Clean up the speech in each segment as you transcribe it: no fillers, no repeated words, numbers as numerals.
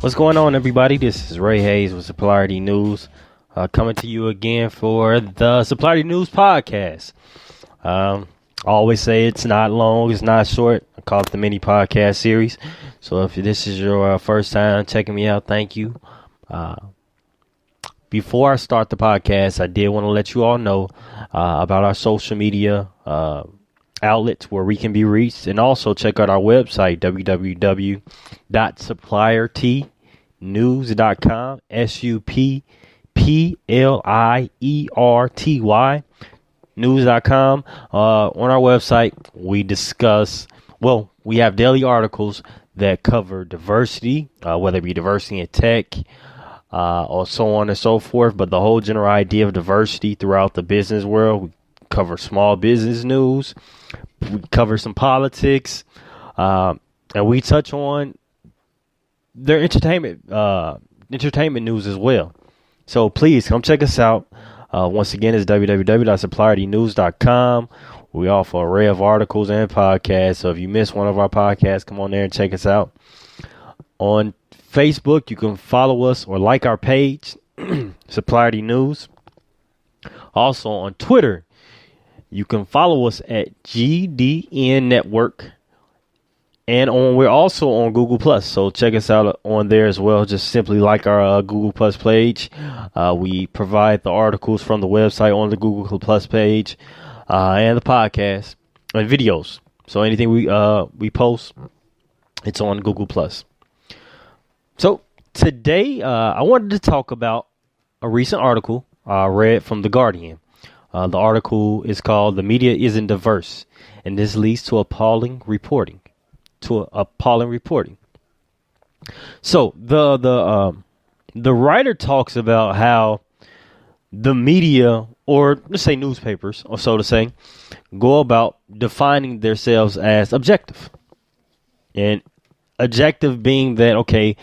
What's going on, everybody? This is Ray Hayes with Supplier News, coming to you again for the Supplier News podcast. I always say it's not long, it's not short. I call it the mini podcast series. So if this is your first time checking me out, thank you. Before I start the podcast, I did want to let you all know about our social media outlets where we can be reached, and also check out our website, www.suppliertnews.com, SUPPLIERTY news.com. On our website, we have daily articles that cover diversity, whether it be diversity in tech, or so on and so forth. But the whole general idea of diversity throughout the business world. We cover small business news. We cover some politics, and we touch on their entertainment news as well. So please come check us out. Once again, it's www.suppliertnews.com. We offer an array of articles and podcasts. So if you miss one of our podcasts, come on there and check us out. On Facebook, you can follow us or like our page, Supplier News. Also on Twitter, you can follow us at GDN Network. And we're also on Google Plus, so check us out on there as well. Just simply like our Google Plus page. We provide the articles from the website on the Google Plus page, and the podcast and videos. So anything we post, it's on Google Plus. So today, I wanted to talk about a recent article I read from The Guardian. The article is called "The Media Isn't Diverse," and this leads to appalling reporting. So the writer talks about how the media, or let's say newspapers, or so to say, go about defining themselves as objective. And objective being that, okay,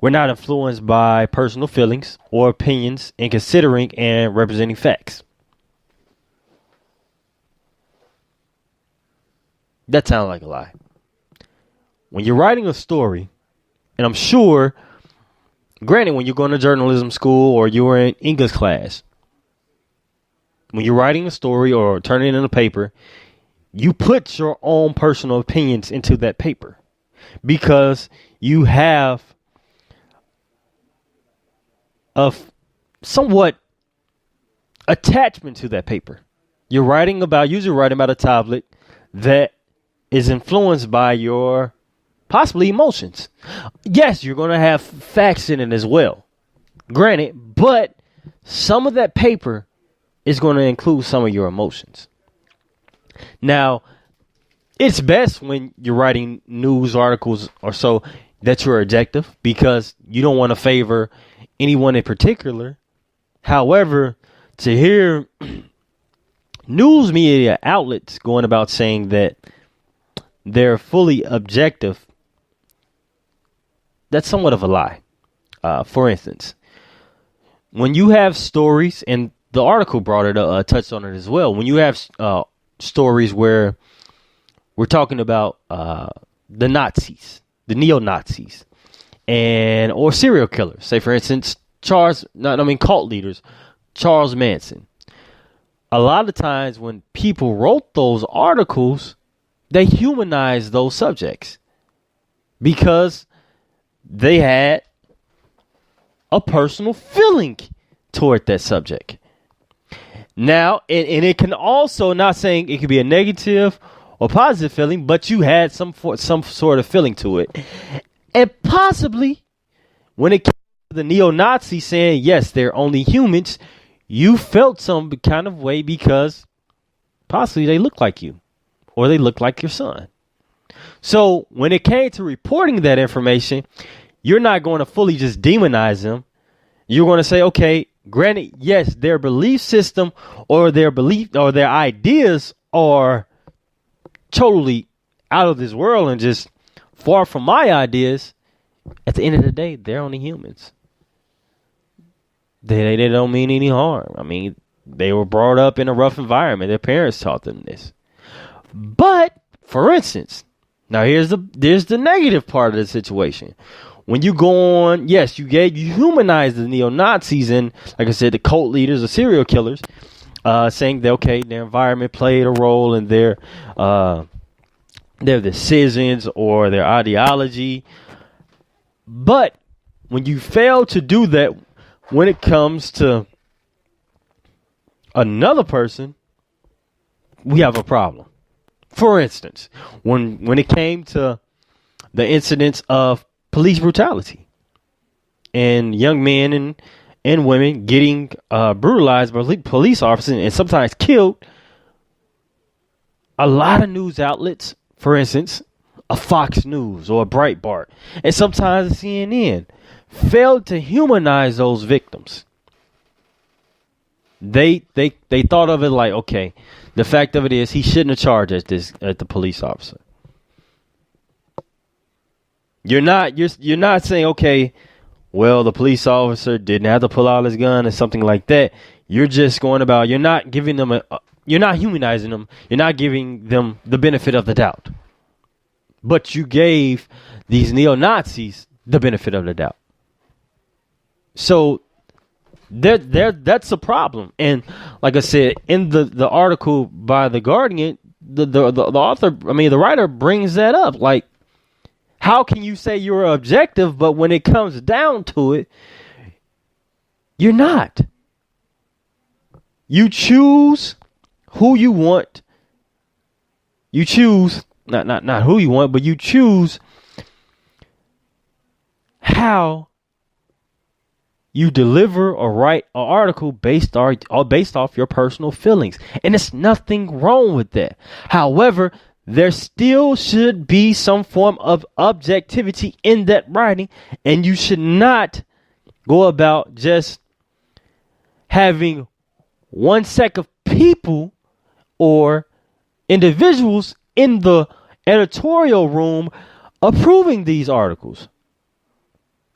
we're not influenced by personal feelings or opinions in considering and representing facts. That sounds like a lie. When you're writing a story, and I'm sure, granted, when you're going to journalism school or you're in English class, when you're writing a story or turning it in a paper, you put your own personal opinions into that paper because you have a somewhat attachment to that paper. You're usually writing about a tablet that is influenced by your possibly emotions. Yes, you're going to have facts in it as well, granted, but some of that paper is going to include some of your emotions. Now, it's best when you're writing news articles or so that you're objective because you don't want to favor anyone in particular. However, to hear news media outlets going about saying that they're fully objective, that's somewhat of a lie. For instance, when you have stories, and the article brought it up, touched on it as well. When you have stories where we're talking about the Nazis, the neo-Nazis, or serial killers. Say, for instance, cult leaders, Charles Manson. A lot of times when people wrote those articles, they humanized those subjects because they had a personal feeling toward that subject. Now, and it can also, not saying it could be a negative or positive feeling, but you had some sort of feeling to it. And possibly, when it came to the neo-Nazi saying, yes, they're only humans, you felt some kind of way because possibly they look like you or they look like your son. So when it came to reporting that information, you're not going to fully just demonize them. You're going to say, okay, granted, yes, their belief system or their ideas are totally out of this world and just far from my ideas. At the end of the day, they're only humans. They don't mean any harm. I mean, they were brought up in a rough environment. Their parents taught them this. But, for instance, now here's the negative part of the situation. when you go on, yes, you humanized the neo-Nazis and, like I said, the cult leaders, the serial killers, saying that, okay, their environment played a role in their decisions or their ideology. But when you fail to do that, when it comes to another person, we have a problem. For instance, when it came to the incidents of police brutality and young men and women getting brutalized by police officers and sometimes killed, a lot of news outlets, for instance, a Fox News or a Breitbart, and sometimes CNN, failed to humanize those victims. They thought of it like, okay, the fact of it is he shouldn't have charged at the police officer. You're not saying, okay, well, the police officer didn't have to pull out his gun or something like that. You're just going about, you're not giving them you're not humanizing them. You're not giving them the benefit of the doubt. But you gave these neo-Nazis the benefit of the doubt. So that's a problem. And like I said, in the article by The Guardian, the author, the writer brings that up. Like, how can you say you're objective, but when it comes down to it, you're not? You choose who you want. You choose not who you want, but you choose how you deliver or write an article based off your personal feelings. And there's nothing wrong with that. However, there still should be some form of objectivity in that writing, and you should not go about just having one set of people or individuals in the editorial room approving these articles.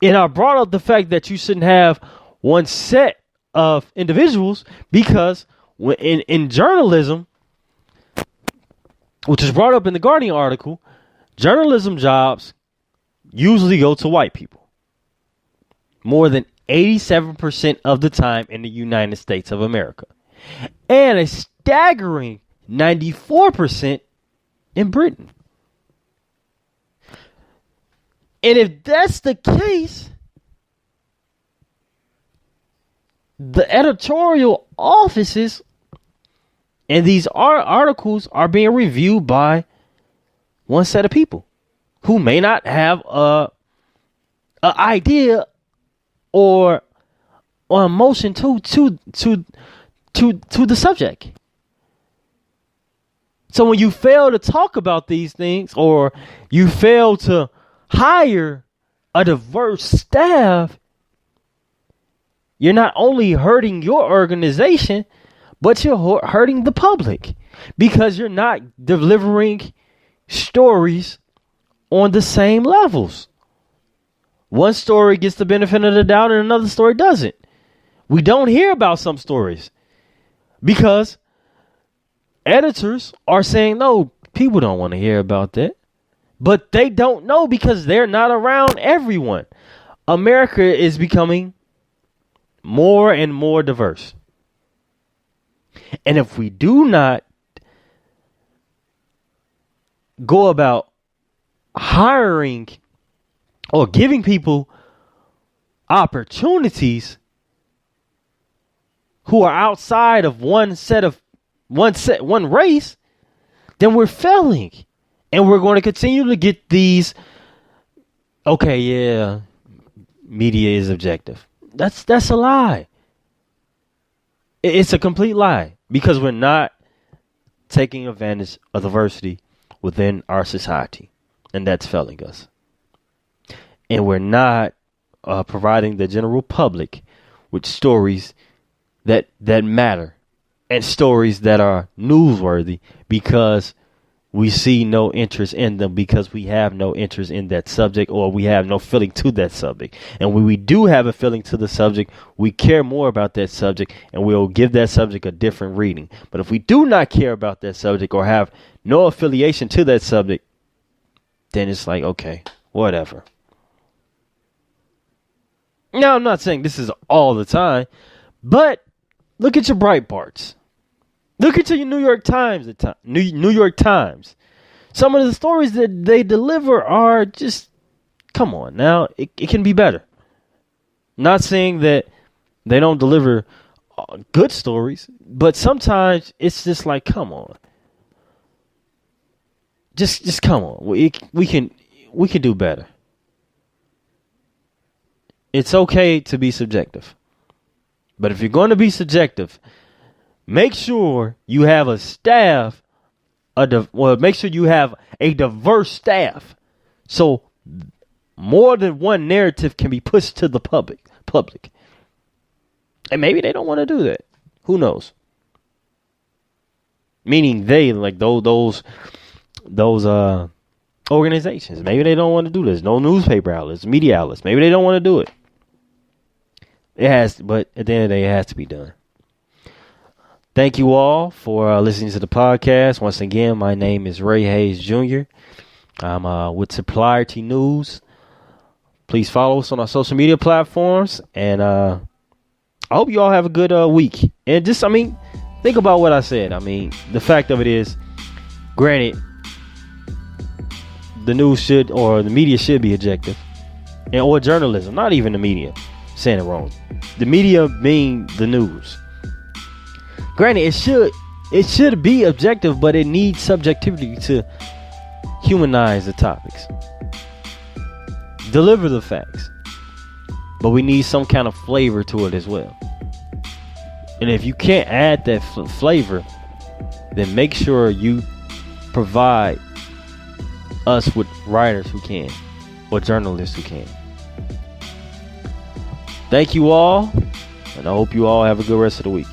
And I brought up the fact that you shouldn't have one set of individuals because in journalism, which is brought up in the Guardian article, journalism jobs usually go to white people. More than 87% of the time in the United States of America. And a staggering 94% in Britain. And if that's the case, the editorial offices and these articles are being reviewed by one set of people who may not have a idea or emotion to the subject. So when you fail to talk about these things, or you fail to hire a diverse staff, you're not only hurting your organization, but you're hurting the public because you're not delivering stories on the same levels. One story gets the benefit of the doubt and another story doesn't. We don't hear about some stories because editors are saying, no, people don't want to hear about that. But they don't know because they're not around everyone. America is becoming more and more diverse. And if we do not go about hiring or giving people opportunities who are outside of one race, then we're failing. And we're going to continue to get these, okay, yeah, media is objective. That's a lie. It's a complete lie because we're not taking advantage of diversity within our society. And that's failing us. And we're not providing the general public with stories that matter and stories that are newsworthy because we see no interest in them because we have no interest in that subject or we have no feeling to that subject. And when we do have a feeling to the subject, we care more about that subject and we'll give that subject a different reading. But if we do not care about that subject or have no affiliation to that subject, then it's like, okay, whatever. Now, I'm not saying this is all the time, but look at your bright parts. Look at your New York Times. New York Times. Some of the stories that they deliver are just, come on now. It can be better. Not saying that they don't deliver good stories, but sometimes it's just like, come on. Just come on. We can do better. It's okay to be subjective. But if you're going to be subjective, make sure you have a staff, make sure you have a diverse staff. So more than one narrative can be pushed to the public. And maybe they don't want to do that. Who knows? Meaning they, like those organizations. Maybe they don't want to do this. No newspaper outlets, media outlets. Maybe they don't want to do it. But at the end of the day, it has to be done. Thank you all for listening to the podcast. Once again, my name is Ray Hayes Jr. I'm with Supplierty News. Please follow us on our social media platforms. And I hope you all have a good week. And just, think about what I said. The fact of it is, granted, the news the media should be objective. Or journalism, not even the media. Saying it wrong. The media being the news. Granted, it should be objective, but it needs subjectivity to humanize the topics. Deliver the facts. But we need some kind of flavor to it as well. And if you can't add that flavor, then make sure you provide us with writers who can, or journalists who can. Thank you all, and I hope you all have a good rest of the week.